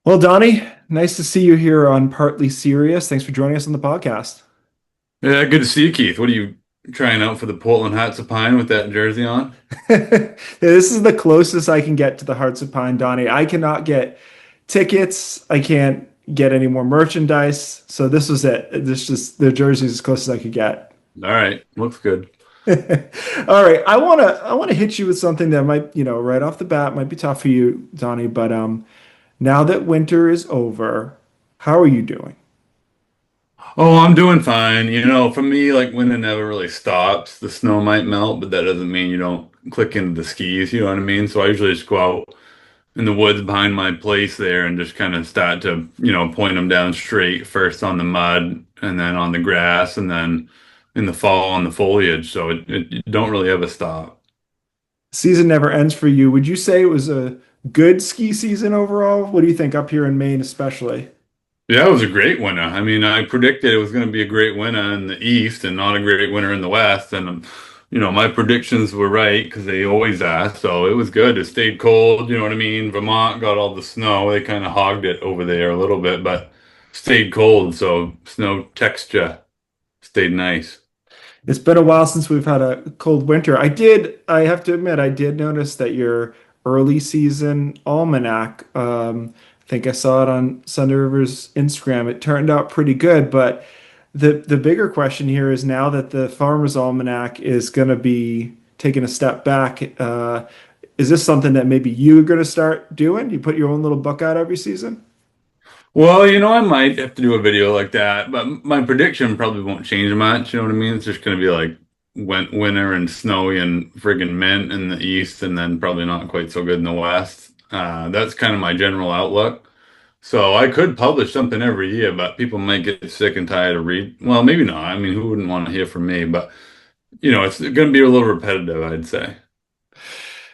Well, Donnie, nice to see you here on Partly Serious. Thanks for joining us on the podcast. Yeah, good to see you, Keith. What are you trying out for the Portland Hearts of Pine with that jersey on? This is the closest I can get to the Hearts of Pine, Donnie. I cannot get tickets. I can't get any more merchandise. So this was it. This just the jersey is as close as I could get. All right, looks good. All right, I wanna hit you with something that might, right off the bat might be tough for you, Donnie, but now that winter is over, how are you doing? Oh, I'm doing fine. For me, like winter never really stops. The snow might melt, but that doesn't mean you don't click into the skis, you know what I mean? So I usually just go out in the woods behind my place there and just kind of start to, point them down straight, first on the mud and then on the grass and then in the fall on the foliage. So it you don't really ever stop. Season never ends for you. Would you say it was a good ski season overall? What do you think up here in Maine, especially? Yeah, it was a great winter. I mean, I predicted it was going to be a great winter in the East and not a great winter in the West. And, my predictions were right because they always are. So it was good. It stayed cold. You know what I mean? Vermont got all the snow. They kind of hogged it over there a little bit, but stayed cold. So snow texture stayed nice. It's been a while since we've had a cold winter. I have to admit, I did notice that your early season almanac, I think I saw it on Sunday River's Instagram. It turned out pretty good, but the bigger question here is now that the Farmer's Almanac is going to be taking a step back, is this something that maybe you're going to start doing? You put your own little book out every season? Well, I might have to do a video like that, but my prediction probably won't change much. You know what I mean? It's just going to be like winter and snowy and friggin' mint in the east, and then probably not quite so good in the west. That's kind of my general outlook. So I could publish something every year, but people might get sick and tired of read. Well, maybe not. I mean, who wouldn't want to hear from me? But it's going to be a little repetitive, I'd say.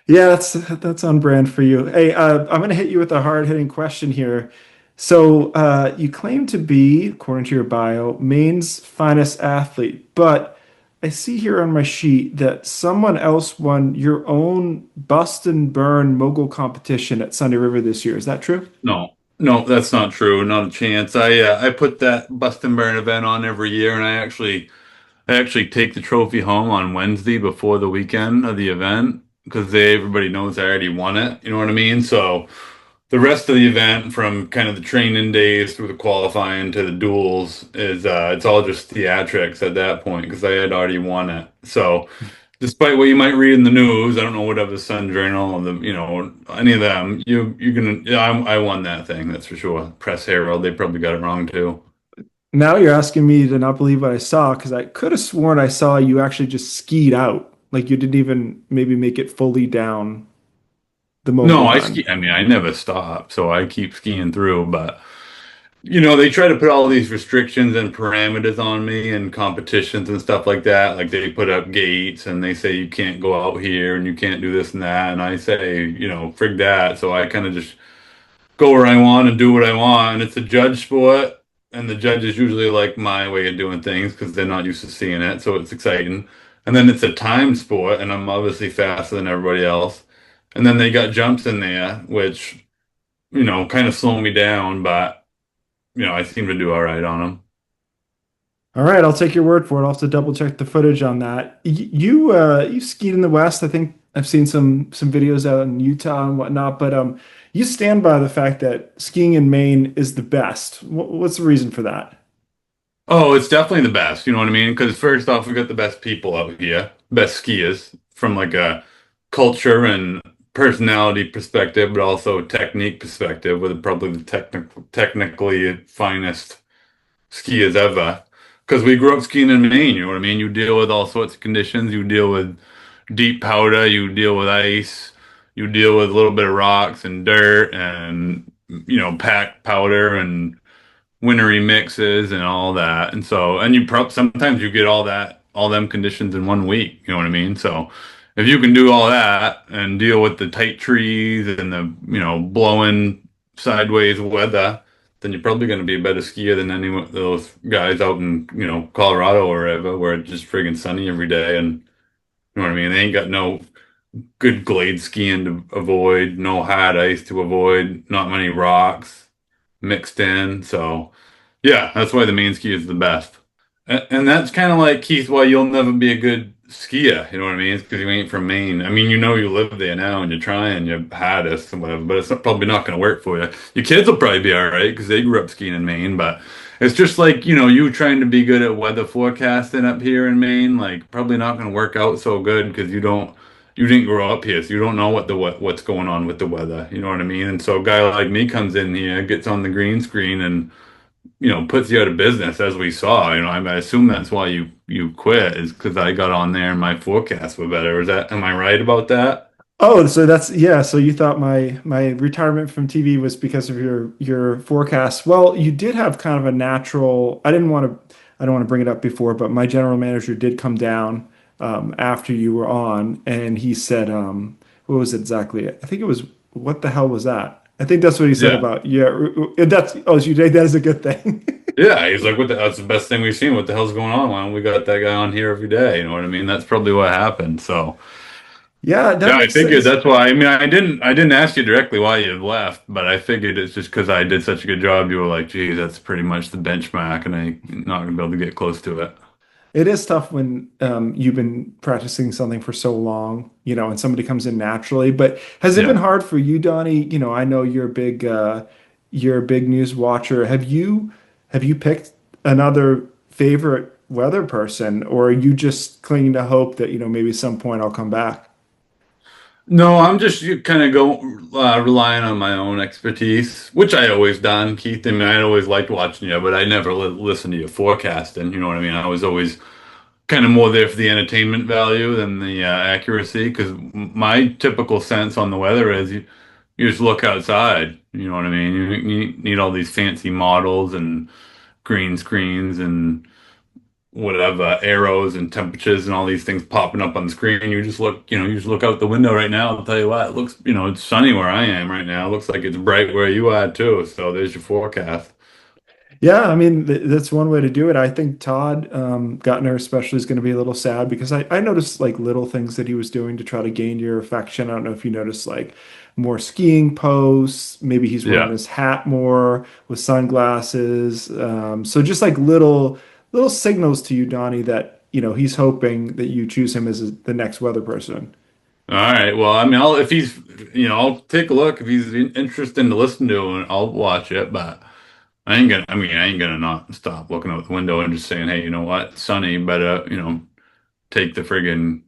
Yeah, that's on brand for you. Hey, I'm going to hit you with a hard-hitting question here. So, you claim to be, according to your bio, Maine's finest athlete, but I see here on my sheet that someone else won your own bust and burn mogul competition at Sunday River this year. Is that true? No, no, that's not true. Not a chance. I put that Bust and Burn event on every year, and I actually take the trophy home on Wednesday before the weekend of the event because everybody knows I already won it. You know what I mean? So the rest of the event, from kind of the training days through the qualifying to the duels, is it's all just theatrics at that point because I had already won it. So despite what you might read in the news, I don't know whatever Sun Journal or any of them, you're gonna yeah, I won that thing, that's for sure. Press Herald, they probably got it wrong too. Now you're asking me to not believe what I saw because I could have sworn I saw you actually just skied out. Like you didn't even maybe make it fully down the mogul No, I run. ski. I mean, I never stop, so I keep skiing through. But they try to put all these restrictions and parameters on me and competitions and stuff like that. Like they put up gates and they say you can't go out here and you can't do this and that. And I say, frig that. So I kind of just go where I want and do what I want. And it's a judge sport, and the judges usually like my way of doing things because they're not used to seeing it, so it's exciting. And then it's a time sport, and I'm obviously faster than everybody else. And then they got jumps in there, which kind of slow me down, but I seem to do all right on them. All right, I'll take your word for it. I'll have to double check the footage on that. You skied in the West. I think I've seen some videos out in Utah and whatnot, but you stand by the fact that skiing in Maine is the best. What's the reason for that? Oh, it's definitely the best. You know what I mean? Because first off, we got the best people out here, best skiers from like a culture and personality perspective, but also technique perspective, with probably the technically finest skiers ever. Because we grew up skiing in Maine, you know what I mean? You deal with all sorts of conditions. You deal with deep powder, you deal with ice, you deal with a little bit of rocks and dirt and packed powder and wintry mixes and all that. And so, and sometimes you get all them conditions in 1 week, you know what I mean? So if you can do all that and deal with the tight trees and the, blowing sideways weather, then you're probably going to be a better skier than any of those guys out in, Colorado or wherever, where it's just friggin' sunny every day. And you know what I mean? They ain't got no good glade skiing to avoid, no hard ice to avoid, not many rocks. mixed in. So yeah, that's why the main ski is the best. And that's kind of like Keith, why you'll never be a good skier. You know what I mean? It's because you ain't from Maine. I mean, you know you live there now and you're trying, you've had us and whatever, but it's probably not going to work for you. Your kids will probably be all right because they grew up skiing in Maine, but it's just like, you trying to be good at weather forecasting up here in Maine, like probably not going to work out so good because you didn't grow up here, so you don't know what's going on with the weather. You know what I mean? And so a guy like me comes in here, gets on the green screen and puts you out of business as we saw. I assume that's why you quit is because I got on there and my forecasts were better. Am I right about that? Oh, so that's yeah. So you thought my retirement from TV was because of your forecast. Well, you did have kind of a natural. I don't want to bring it up before, but my general manager did come down after you were on, and he said, what was it exactly? I think it was what the hell was that? I think that's what he said Yeah. about yeah. That's oh, so you think that is a good thing. Yeah, he's like, that's the best thing we've seen. What the hell's going on? Why don't we got that guy on here every day? You know what I mean? That's probably what happened. So Yeah, that yeah, I makes figured sense. that's why. I mean, I didn't ask you directly why you left, but I figured it's just because I did such a good job. You were like, geez, that's pretty much the benchmark, and I'm not gonna be able to get close to it. It is tough when you've been practicing something for so long, and somebody comes in naturally. But has it been Yeah. hard for you, Donnie? I know you're a big news watcher. Have you picked another favorite weather person, or are you just clinging to hope that, maybe some point I'll come back? No, I'm just kind of relying on my own expertise, which I always done, Keith. I mean, I always liked watching you, but I never listened to your forecasting. You know what I mean? I was always kind of more there for the entertainment value than the accuracy, because my typical sense on the weather is you just look outside. You know what I mean? You need all these fancy models and green screens and whatever arrows and temperatures and all these things popping up on the screen. You just look out the window right now. I'll tell you what, it looks, it's sunny where I am right now. It looks like it's bright where you are too. So there's your forecast. Yeah, I mean that's one way to do it. I think Todd Gutner especially is going to be a little sad because I noticed like little things that he was doing to try to gain your affection. I don't know if you noticed like more skiing posts. Maybe he's wearing Yeah. his hat more with sunglasses. So just like little signals to you, Donnie, that he's hoping that you choose him as the next weather person. All right. Well, I mean, if he's, I'll take a look if he's interesting to listen to, and I'll watch it. But I ain't gonna not stop looking out the window and just saying, hey, you know what, it's sunny, better, take the friggin'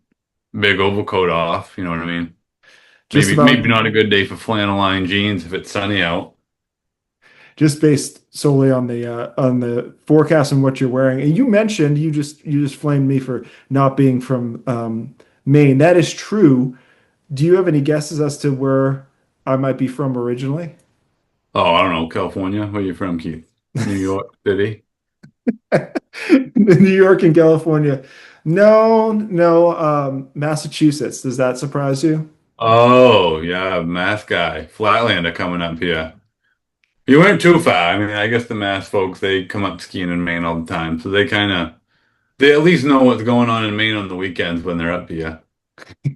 big overcoat off. You know what I mean? Just Maybe about not a good day for flannel line jeans if it's sunny out. just based solely on the forecast and what you're wearing. And you mentioned you just flamed me for not being from Maine. That is true. Do you have any guesses as to where I might be from originally? Oh, I don't know, California. Where you from, Keith? New York City. New York and California. No, no, Massachusetts. Does that surprise you? Oh, yeah, Mass guy, Flatlander coming up here. You went too far. I mean, I guess the Mass folks they come up skiing in Maine all the time, so they at least know what's going on in Maine on the weekends when they're up here.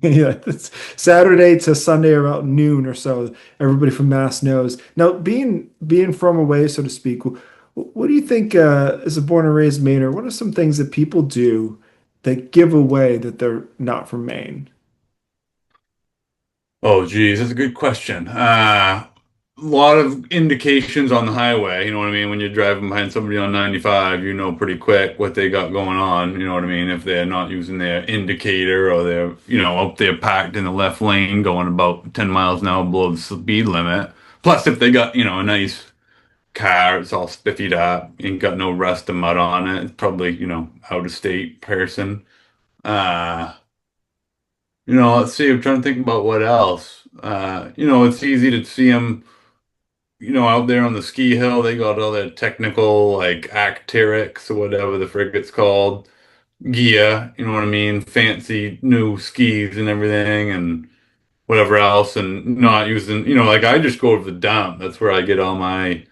Yeah, it's Saturday to Sunday about noon or so. Everybody from Mass knows. Now, being from away, so to speak, what do you think, as a born and raised Mainer, what are some things that people do that give away that they're not from Maine? Oh, geez, that's a good question. A lot of indications on the highway. You know what I mean? When you're driving behind somebody on 95, you know pretty quick what they got going on. You know what I mean? If they're not using their indicator or they're, up there packed in the left lane going about 10 miles an hour below the speed limit. Plus, if they got, a nice car, it's all spiffied up, ain't got no rust or mud on it. It's probably, out of state person. Uh, let's see. I'm trying to think about what else. It's easy to see them, out there on the ski hill. They got all that technical, like Acteryx or whatever the frick it's called, gear. You know what I mean? Fancy new skis and everything, and whatever else, and not using. Like I just go to the dump. That's where I get all my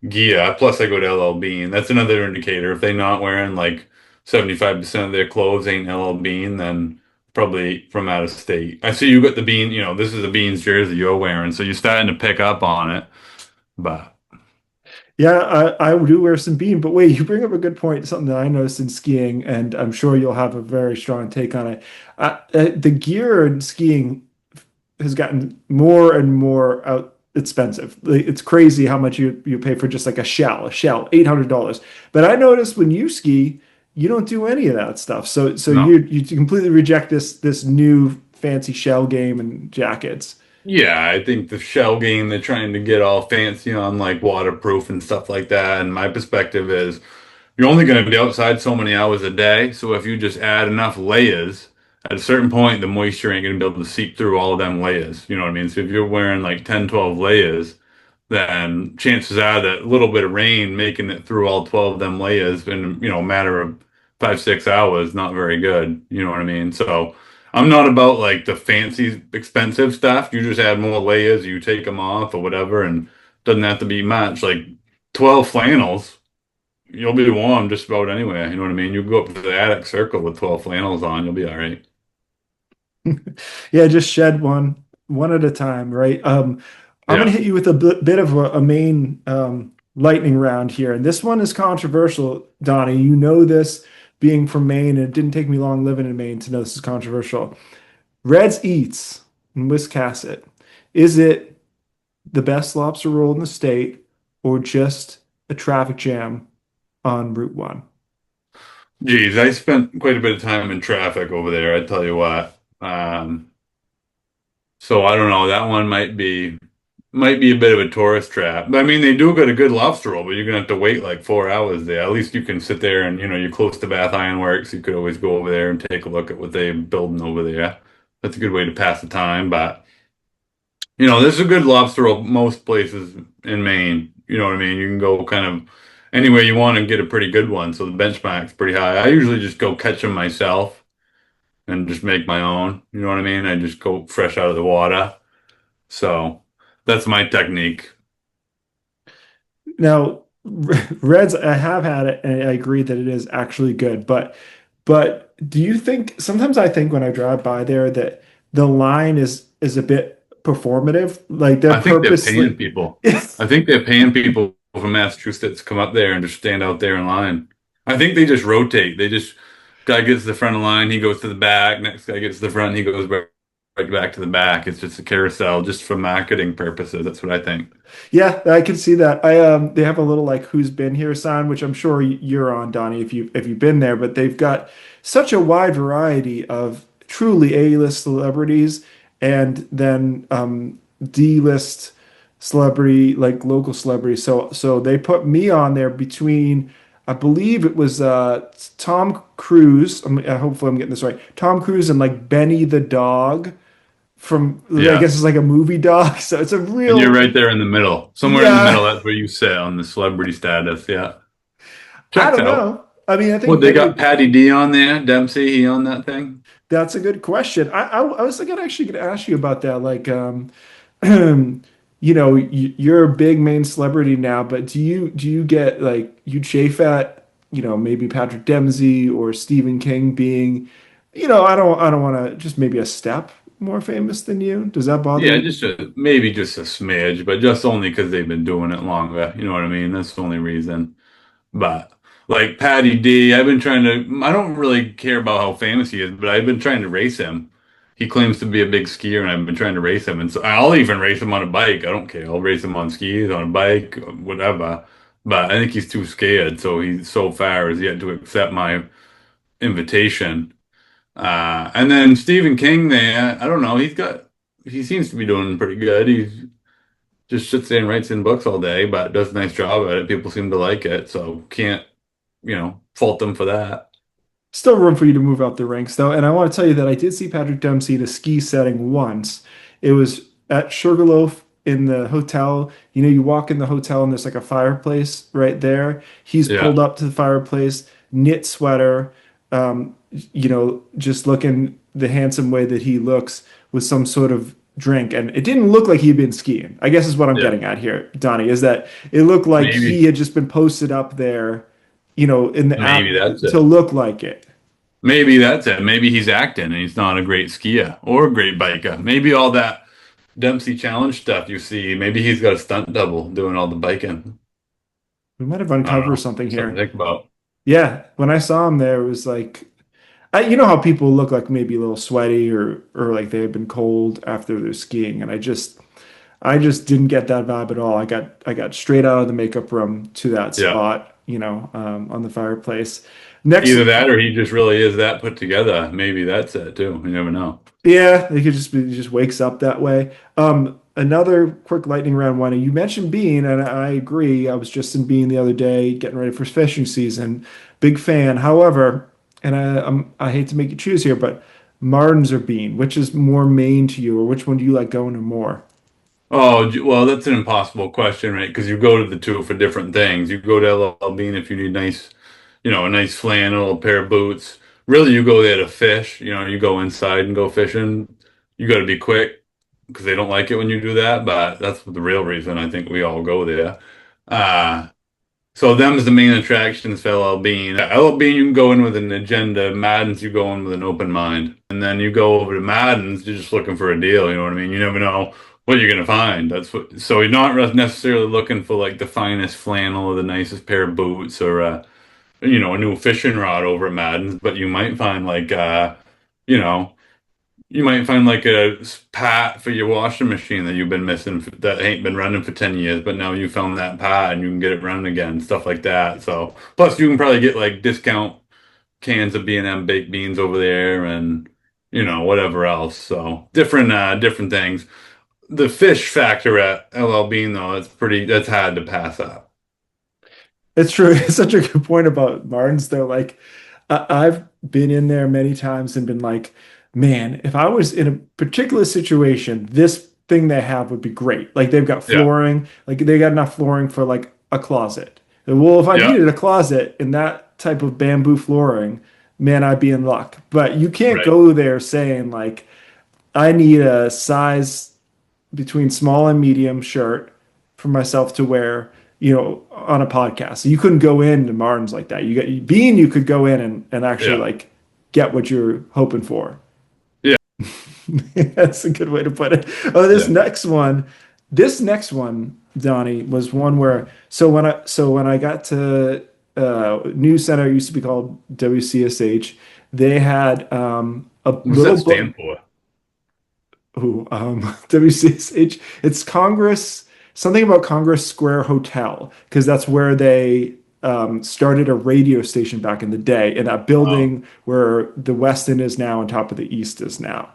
gear. Plus, I go to LL Bean. That's another indicator. If they're not wearing like 75% of their clothes ain't LL Bean, then probably from out of state. I see you got the Bean, this is a Beans jersey you're wearing, so you're starting to pick up on it. But Yeah, I do wear some beam, but wait, you bring up a good point, something that I noticed in skiing, and I'm sure you'll have a very strong take on it. The gear in skiing has gotten more and more out expensive. Like, it's crazy how much you pay for just like a shell, $800. But I noticed when you ski, you don't do any of that stuff. So No. you completely reject this new fancy shell game and jackets. Yeah, I think the shell game, they're trying to get all fancy on like waterproof and stuff like that. And my perspective is you're only going to be outside so many hours a day. So if you just add enough layers, at a certain point, the moisture ain't going to be able to seep through all of them layers. You know what I mean? So if you're wearing like 10, 12 layers, then chances are that a little bit of rain making it through all 12 of them layers in, a matter of 5, 6 hours, not very good. You know what I mean? So I'm not about like the fancy, expensive stuff. You just add more layers, you take them off or whatever, and doesn't have to be much. Like 12 flannels, you'll be warm just about anywhere. You know what I mean? You go up to the attic circle with 12 flannels on, you'll be all right. Yeah, just shed one at a time, right? I'm going to Yeah. hit you with a bit of a main lightning round here, and this one is controversial, Donnie. You know this being from Maine, and it didn't take me long living in Maine to know this is controversial. Red's Eats in Wiscasset. Is it the best lobster roll in the state, or just a traffic jam on Route 1? Geez, I spent quite a bit of time in traffic over there, I tell you what. So I don't know. That one might be a bit of a tourist trap. But I mean, they do got a good lobster roll, but you're gonna have to wait like 4 hours there. At least you can sit there and you're close to Bath Iron Works. You could always go over there and take a look at what they're building over there. That's a good way to pass the time. But there's a good lobster roll most places in Maine. You know what I mean? You can go kind of anywhere you want and get a pretty good one. So the benchmark's pretty high. I usually just go catch them myself and just make my own. You know what I mean? I just go fresh out of the water. So that's my technique. Now, Reds, I have had it, and I agree that it is actually good. But do you think sometimes I think when I drive by there that the line is a bit performative, like they're I think they're paying purposely. people. I think they're paying people from Massachusetts to come up there and just stand out there in line. I think they just rotate. They just guy gets to the front of the line, he goes to the back. Next guy gets to the front, he goes right back to the back. It's just a carousel, just for marketing purposes. That's what I think. Yeah, I can see that. They have a little like "Who's been here" sign, which I'm sure you're on, Donnie, if you've been there. But they've got such a wide variety of truly A-list celebrities, and then D-list celebrity, like local celebrities. So they put me on there between, I believe it was Tom Cruise. Hopefully I'm getting this right. Tom Cruise and like Benny the dog from, I Yeah. guess it's like a movie dog. So it's a And you're real. right there in the middle. Somewhere in the Yeah, middle, that's where you sit on the celebrity status. Yeah. I Checks don't out. know. I mean, I Well, think they Benny, got Patty D on there. Dempsey, he on that thing? that's a good question. I was gonna actually gonna ask you about that. Like, you're a big main celebrity now, but do you get like you chafe at, maybe Patrick Dempsey or Stephen King being, I don't want to just maybe a step more famous than you. Does that bother Yeah, you? just maybe just a smidge, but just only because they've been doing it longer. You know what I mean? That's the only reason. But like Patty D, I've been trying to. I don't really care about how famous he is, but I've been trying to race him. He claims to be a big skier, and I've been trying to race him. And so I'll even race him on a bike. I don't care. I'll race him on skis, on a bike, whatever. But I think he's too scared. So he's so far as yet to accept my invitation. And then Stephen King there, I don't know. He seems to be doing pretty good. He just sits there and writes in books all day, but does a nice job at it. People seem to like it, so can't, fault them for that. Still room for you to move up the ranks, though. And I want to tell you that I did see Patrick Dempsey in a ski setting once. It was at Sugarloaf in the hotel. You walk in the hotel and there's like a fireplace right there. He's Yeah. pulled up to the fireplace, knit sweater, just looking the handsome way that he looks with some sort of drink. And it didn't look like he'd been skiing. I guess is what I'm Yeah. getting at here, Donnie, is that it looked like he Maybe, had just been posted up there, in the app maybe that's to it. look like it. Maybe that's it. Maybe he's acting and he's not a great skier or a great biker. Maybe all that Dempsey challenge stuff you see, maybe he's got a stunt double doing all the biking. We might have I don't uncovered know. something Something here. to think about. Yeah, when I saw him there, it was like, you know how people look like maybe a little sweaty or like they had been cold after their skiing, and I just didn't get that vibe at all. I got straight out of the makeup room to that Yeah. spot, on the fireplace. Next, Either that or he just really is that put together. Maybe that's it too. You never know. yeah, they could just be just wakes up that way. Another quick lightning round one. You mentioned Bean, and I agree. I was just in Bean the other day, getting ready for fishing season. Big fan. However, I hate to make you choose here, but Martins or Bean, which is more Maine to you, or which one do you like going to more? Oh, well, that's an impossible question, right? Because you go to the two for different things. You go to LL Bean if you need nice, a nice flannel, a pair of boots. Really, you go there to fish. You go inside and go fishing. You got to be quick because they don't like it when you do that. But that's the real reason I think we all go there. Uh, So them's the main attractions for LL Bean. LL Bean, you can go in with an agenda. Madden's, you go in with an open mind. And then you go over to Madden's, you're just looking for a deal. You know what I mean? You never know what you're gonna find. So you're not necessarily looking for like the finest flannel or the nicest pair of boots or a new fishing rod over at Madden's, but you might find like you know, you might find like a pad for your washing machine that you've been missing that ain't been running for 10 years, but now you found that pad and you can get it running again, stuff like that. So, plus you can probably get like discount cans of B&M baked beans over there and whatever else. So, different things. The fish factor at LL Bean though, that's hard to pass up. It's true. It's such a good point about Martins, though. Like, I've been in there many times and been like, man, if I was in a particular situation, this thing they have would be great. Like, they've got Yeah. flooring, like, they got enough flooring for like a closet. And, well, if I Yeah. needed a closet in that type of bamboo flooring, man, I'd be in luck. But you can't Right. go there saying, like, I need a size between small and medium shirt for myself to wear, on a podcast. So you couldn't go into Martin's like that. You could go in and actually Yeah. like get what you're hoping for. Yeah. That's a good way to put it. Oh, Yeah. this next one, Donnie, was one where so when I got to News Center, it used to be called WCSH. They had a What's that little book. stand for? WCSH. It's Congress, something about Congress Square Hotel, because that's where they started a radio station back in the day, in that Oh, building where the West End is now on top of the East is now.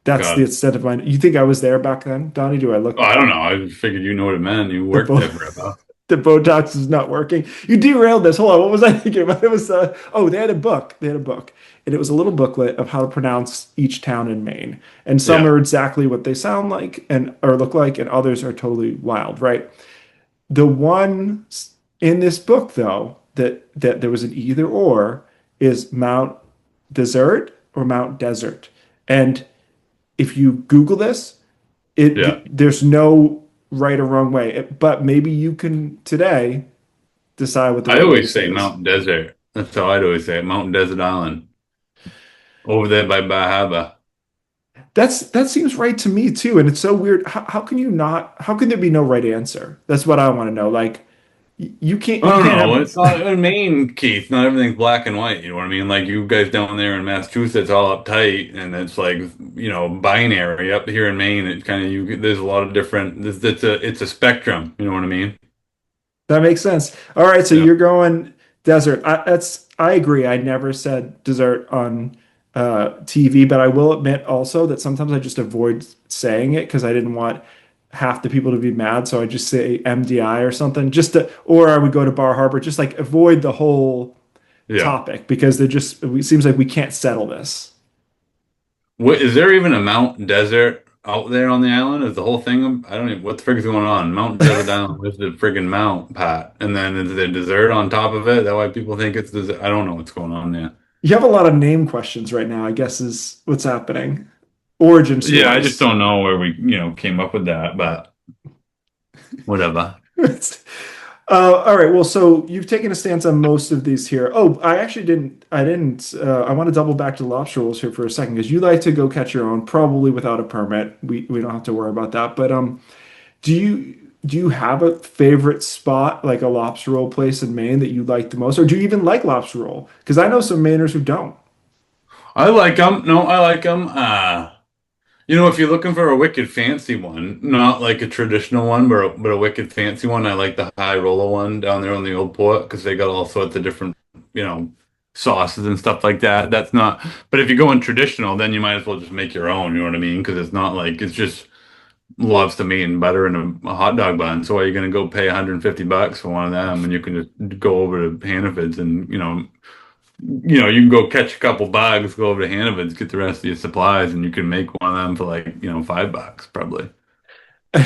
That's got the it. extent of mine. You think I was there back then, Donnie? Do I Oh, look I don't know. I figured you know what it meant. You the worked boat? there forever. The Botox is not working. You derailed this. Hold on. What was I thinking about? It was they had a book. They had a book. And it was a little booklet of how to pronounce each town in Maine. And some Yeah. are exactly what they sound like and or look like, and others are totally wild, right? The one in this book, though, that there was an either or is Mount Desert or Mount Desert. And if you Google this, Yeah. there's no right or wrong way. But maybe you can today decide what the I right way to always say say this. Mountain Desert. That's how I'd always say it. Mountain Desert Island. Over there by Bahaba. That seems right to me too. And it's so weird. How can you not? How can there be no right answer? That's what I want to know. Like I you don't can't know. have. It's not in Maine, Keith. Not everything's black and white. You know what I mean? Like you guys down there in Massachusetts, all uptight, and it's like binary. Up here in Maine, it kind of There's a lot of different. It's a spectrum. You know what I mean? That makes sense. All right, so Yeah. you're going desert. I agree. I never said dessert on TV, but I will admit also that sometimes I just avoid saying it because I didn't want half the people to be mad. So I just say MDI or something, or I would go to Bar Harbor, just like avoid the whole Yeah. topic because it seems like we can't settle this. What is there even a Mount Desert out there on the island? Is the whole thing? I don't even. What the frick is going on? Mount Desert Island. Where's the friggin' mount, Pat? And then is there dessert on top of it? That why people think it's dessert? I don't know what's going on there. You have a lot of name questions right now, I guess is what's happening. Origin Yeah, I just stories. don't know where we came up with that, but whatever. All right. Well, so you've taken a stance on most of these here. Oh, I actually didn't. I didn't. I want to double back to lobster rolls here for a second because you like to go catch your own, probably without a permit. We don't have to worry about that. But do you? do you have a favorite spot, like a lobster roll place in Maine that you like the most, or do you even like lobster roll? Because I know some Mainers who don't. I like them. No, I like them. If you're looking for a wicked fancy one, not like a traditional one, but a wicked fancy one, I like the high roller one down there on the old port because they got all sorts of different, you know, sauces and stuff like that. That's not, but if you're going traditional, then you might as well just make your own, you know what I mean? Because it's not like it's just loves to meat and butter and a hot dog bun. So are you going to go pay $150 for one of them and you can just go over to Hannaford's and, you can go catch a couple bugs, go over to Hannaford's, get the rest of your supplies, and you can make one of them for like, $5 probably.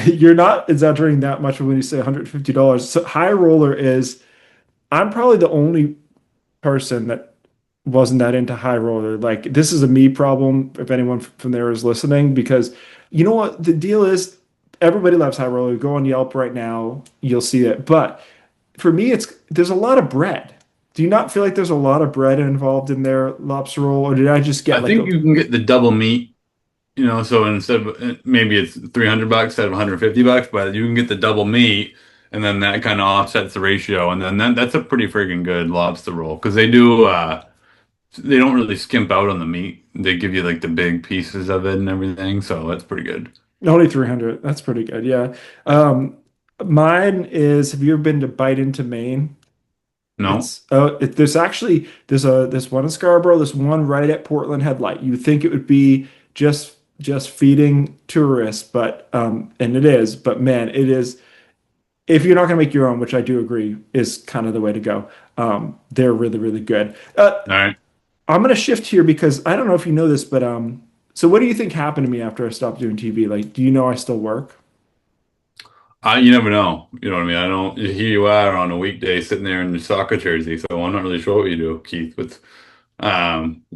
You're not exaggerating that much when you say $150. So high roller is, I'm probably the only person that wasn't that into high roller. Like this is a me problem if anyone from there is listening, because you know what the deal is? Everybody loves high roller. Go on Yelp right now, you'll see it. But for me, it's there's a lot of bread. Do you not feel like there's a lot of bread involved in their lobster roll, or did I just get I like think a you can get the double meat, so instead of maybe it's $300 instead of $150, but you can get the double meat, and then that kind of offsets the ratio, and then that's a pretty freaking good lobster roll because they don't really skimp out on the meat. They give you like the big pieces of it and everything, so that's pretty good. only 300? That's pretty good. Yeah. Um, Mine is, have you ever been to Bite into Maine? No, There's one in Scarborough, there's one right at Portland Headlight. You would think it would be just feeding tourists, but and it is, but man, it is if you're not gonna make your own, which I do agree is kind of the way to go. They're really, really good. all right. I'm gonna shift here because I don't know if you know this, but so what do you think happened to me after I stopped doing TV? Like, do you know I still work? You never know. You know what I mean? I don't. Here you are on a weekday sitting there in your soccer jersey, so I'm not really sure what you do, Keith. What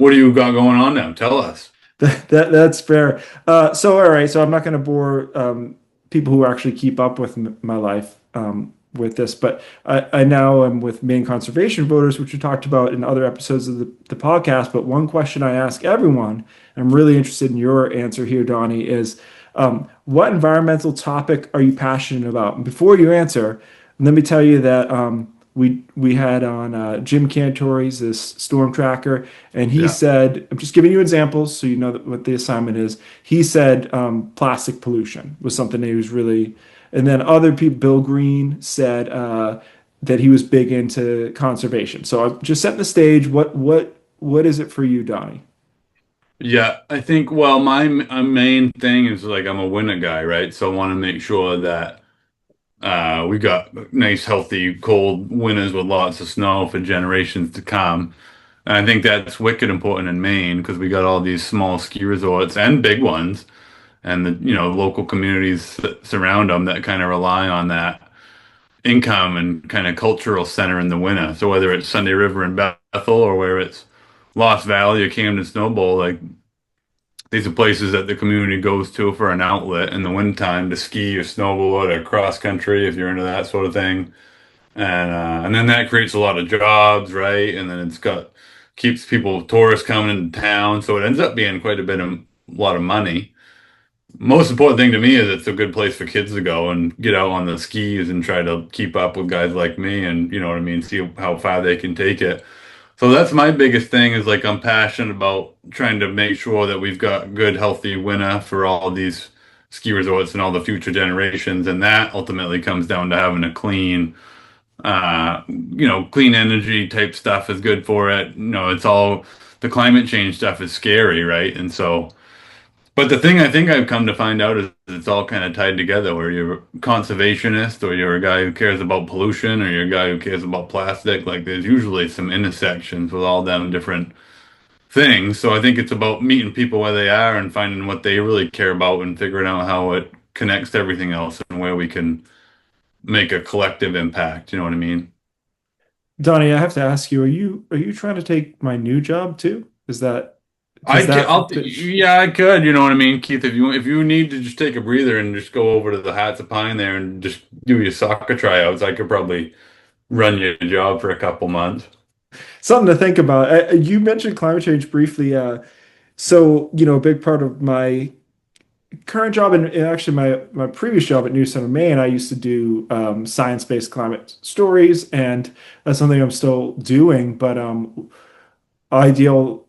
do you got going on now? Tell us. That's fair. So all right, so I'm not going to bore people who actually keep up with my life with this, but I now am with Maine conservation voters, which we talked about in other episodes of the podcast. But one question I ask everyone, and I'm really interested in your answer here, Donnie, is what environmental topic are you passionate about? And before you answer, let me tell you that we had on Jim Cantor, this storm tracker, and he Yeah. said, I'm just giving you examples so you know what the assignment is. He said plastic pollution was something that he was really, and then other people, Bill Green said that he was big into conservation. So I'm just setting the stage. What is it for you, Donnie? Yeah, I think, well, my main thing is like I'm a winter guy, right? So I want to make sure that we got nice, healthy, cold winters with lots of snow for generations to come. And I think that's wicked important in Maine because we got all these small ski resorts and big ones, and the local communities that surround them that kind of rely on that income and kind of cultural center in the winter. So whether it's Sunday River in Bethel or where it's Lost Valley or Camden Snow Bowl, like these are places that the community goes to for an outlet in the wintertime to ski or snowboard or cross country if you're into that sort of thing. And then that creates a lot of jobs, right? And then it's got keeps people tourists coming into town, so it ends up being quite a lot of money. Most important thing to me is it's a good place for kids to go and get out on the skis and try to keep up with guys like me and you know what I mean, see how far they can take it. So that's my biggest thing is like I'm passionate about trying to make sure that we've got good, healthy winter for all these ski resorts and all the future generations. And that ultimately comes down to having a clean energy type stuff is good for it. It's all the climate change stuff is scary, right? And so, but the thing I think I've come to find out is it's all kind of tied together where you're a conservationist or you're a guy who cares about pollution or you're a guy who cares about plastic. Like there's usually some intersections with all them different things. So I think it's about meeting people where they are and finding what they really care about and figuring out how it connects to everything else and where we can make a collective impact. You know what I mean? Donnie, I have to ask you, are you trying to take my new job too? Does I'll, that pitch? yeah, I could. You know what I mean, Keith? If you need to just take a breather and just go over to the Hats of Pine there and just do your soccer tryouts, I could probably run you a job for a couple months. Something to think about. You mentioned climate change briefly. So, a big part of my current job and actually my previous job at New Center, Maine, I used to do science-based climate stories, and that's something I'm still doing. But I deal,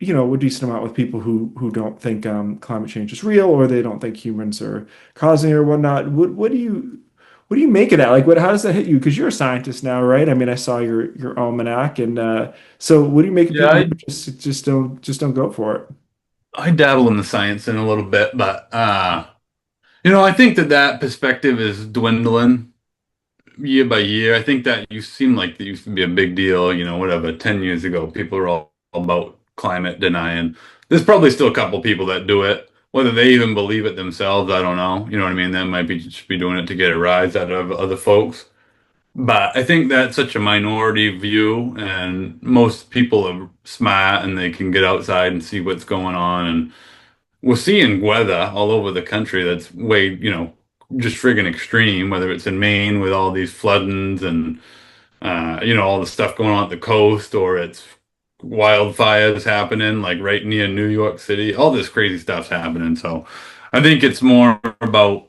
a decent amount with people who don't think climate change is real, or they don't think humans are causing it or whatnot. What do you make of that? Like, how does that hit you? Because you're a scientist now, right? I mean, I saw your almanac, and so what do you make of Yeah, people who just don't go for it? I dabble in the science in a little bit, but I think that perspective is dwindling year by year. I think that you seem like that used to be a big deal, whatever, 10 years ago, people were all about climate denying. There's probably still a couple people that do it. Whether they even believe it themselves, I don't know. You know what I mean? That might be just be doing it to get a rise out of other folks. But I think that's such a minority view, and most people are smart and they can get outside and see what's going on. And we're seeing weather all over the country that's way, just friggin' extreme, whether it's in Maine with all these floodings and, all the stuff going on at the coast, or it's wildfires happening like right near New York City. All this crazy stuff's happening. So I think it's more about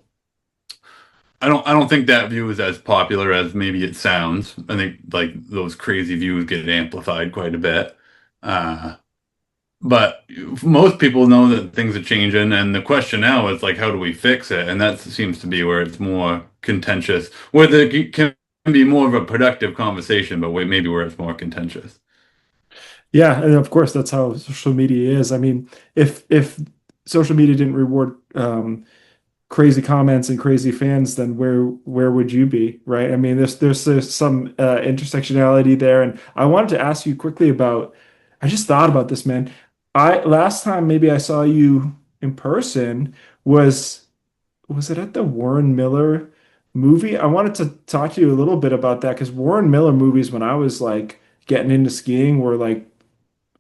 I don't think that view is as popular as maybe it sounds. I think like those crazy views get amplified quite a bit. Uh, but most people know that things are changing, and the question now is like, how do we fix it? And that seems to be where it's more contentious, where there can be more of a productive conversation, but maybe where it's more contentious. Yeah, and of course that's how social media is. I mean, if social media didn't reward crazy comments and crazy fans, then where would you be, right? I mean, there's some intersectionality there, and I wanted to ask you quickly about. I just thought about this, man. I last time maybe I saw you in person was was it at the Warren Miller movie? I wanted to talk to you a little bit about that because Warren Miller movies when I was like getting into skiing were like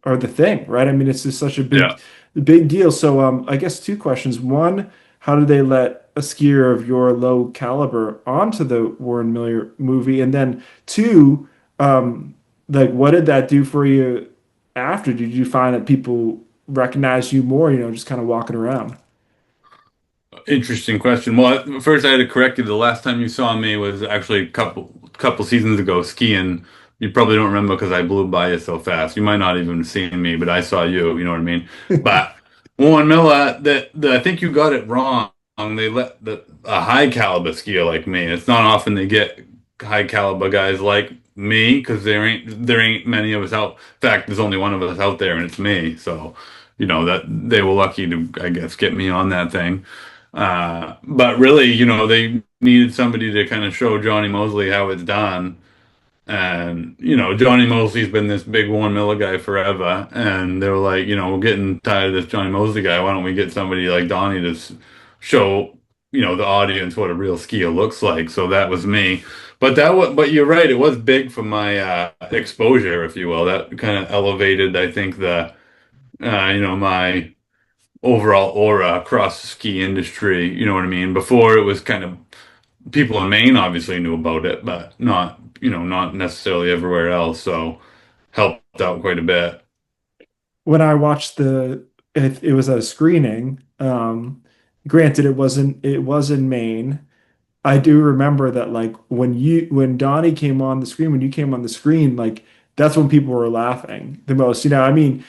are the thing, right? I mean, it's just such a Yeah. big deal. So, I guess two questions. One, how did they let a skier of your low caliber onto the Warren Miller movie? And then two, like, what did that do for you after? Did you find that people recognize you more, just kind of walking around? Interesting question. Well, first I had to correct you. The last time you saw me was actually a couple seasons ago skiing. You probably don't remember because I blew by you so fast. You might not even have seen me, but I saw you. You know what I mean? But Warren Miller, I think you got it wrong. They let a high caliber skier like me. It's not often they get high caliber guys like me because there ain't many of us out. In fact, there's only one of us out there, and it's me. So, that they were lucky to, I guess, get me on that thing. But really, they needed somebody to kind of show Johnny Mosley how it's done. And, Johnny Mosley's been this big Warren Miller guy forever. And they were like, we're getting tired of this Johnny Mosley guy. Why don't we get somebody like Donny to show, the audience what a real skier looks like? So that was me. But you're right. It was big for my exposure, if you will. That kind of elevated, I think, my overall aura across the ski industry. You know what I mean? Before it was kind of people in Maine obviously knew about it, but not necessarily everywhere else. So helped out quite a bit. When I watched it was at a screening. Granted, it was in Maine. I do remember that like when Donnie came on the screen, when you came on the screen, like that's when people were laughing the most. I mean,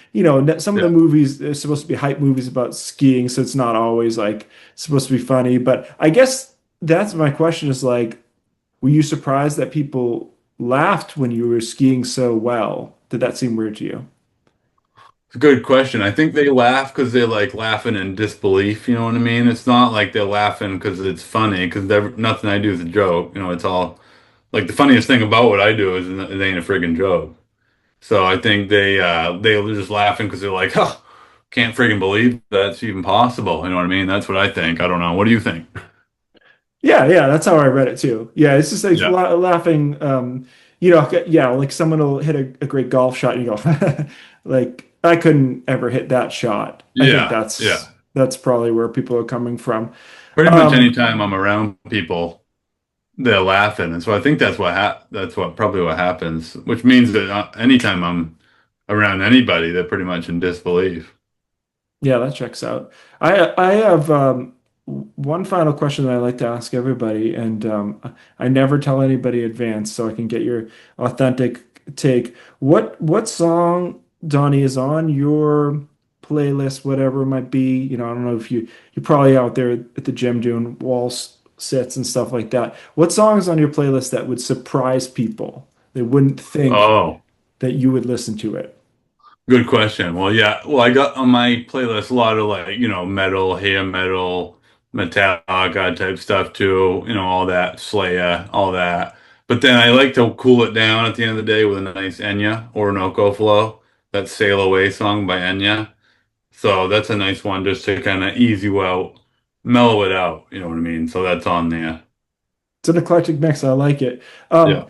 some of the Yeah. movies are supposed to be hype movies about skiing, so it's not always like supposed to be funny. But I guess that's my question is like, were you surprised that people laughed when you were skiing so well? Did that seem weird to you? It's a good question. I think they laugh because they're like laughing in disbelief. You know what I mean? It's not like they're laughing because it's funny because nothing I do is a joke. It's all like the funniest thing about what I do is it ain't a friggin' joke. So I think they're just laughing because they're like, huh, can't friggin' believe that's even possible. You know what I mean? That's what I think. I don't know. What do you think? Yeah, yeah, that's how I read it too. Yeah, it's just like Yeah. laughing. Yeah, like someone will hit a great golf shot and you go, like I couldn't ever hit that shot. I think Yeah. that's Yeah. that's probably where people are coming from. Pretty much Um, anytime I'm around people, they're laughing. And so I think that's what probably what happens, which means that anytime I'm around anybody, they're pretty much in disbelief. Yeah, that checks out. I have one final question that I like to ask everybody, and I never tell anybody in advance, so I can get your authentic take. What song, Donnie, is on your playlist, whatever it might be? I don't know if you're probably out there at the gym doing sits and stuff like that. What song is on your playlist that would surprise people? They wouldn't think Oh, that you would listen to it. good question. Well, yeah. Well, I got on my playlist a lot of like, metal, hair metal, Metallica type stuff too, all that, Slayer, all that. But then I like to cool it down at the end of the day with a nice Enya, Orinoco Flow, that Sail Away song by Enya. So that's a nice one just to kind of ease you out, mellow it out, you know what I mean? So that's on there. It's an eclectic mix. I like it. Yeah.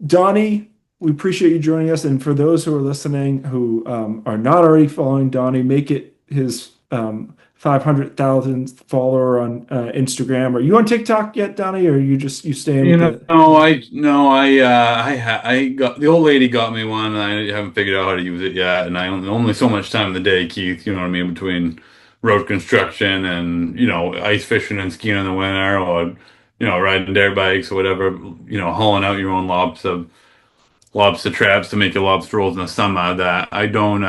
Donnie, we appreciate you joining us. And for those who are listening who are not already following Donnie, make it his 500,000th follower on Instagram. Are you on TikTok yet, Donnie, or you staying You with know, the? I no, I got the old lady got me one, and I haven't figured out how to use it yet. And I only so much time in the day, Keith. You know what I mean? Between road construction and ice fishing and skiing in the winter, or riding dirt bikes or whatever. Hauling out your own lobster traps to make your lobster rolls in the summer. That I don't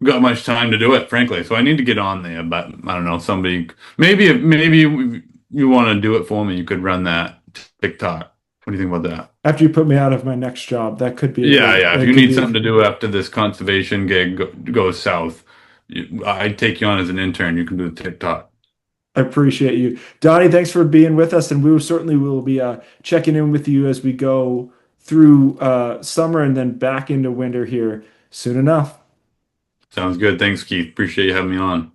got much time to do it, frankly. So I need to get on there. But I don't know. Somebody maybe you want to do it for me. You could run that TikTok. What do you think about that? After you put me out of my next job, that could be a Yeah, good. yeah. If That you could need be. something to do after this conservation gig goes south, I'd take you on as an intern. You can do the TikTok. I appreciate you, Donnie. Thanks for being with us, and we will certainly will be checking in with you as we go through summer and then back into winter here soon enough. Sounds good. Thanks, Keith. Appreciate you having me on.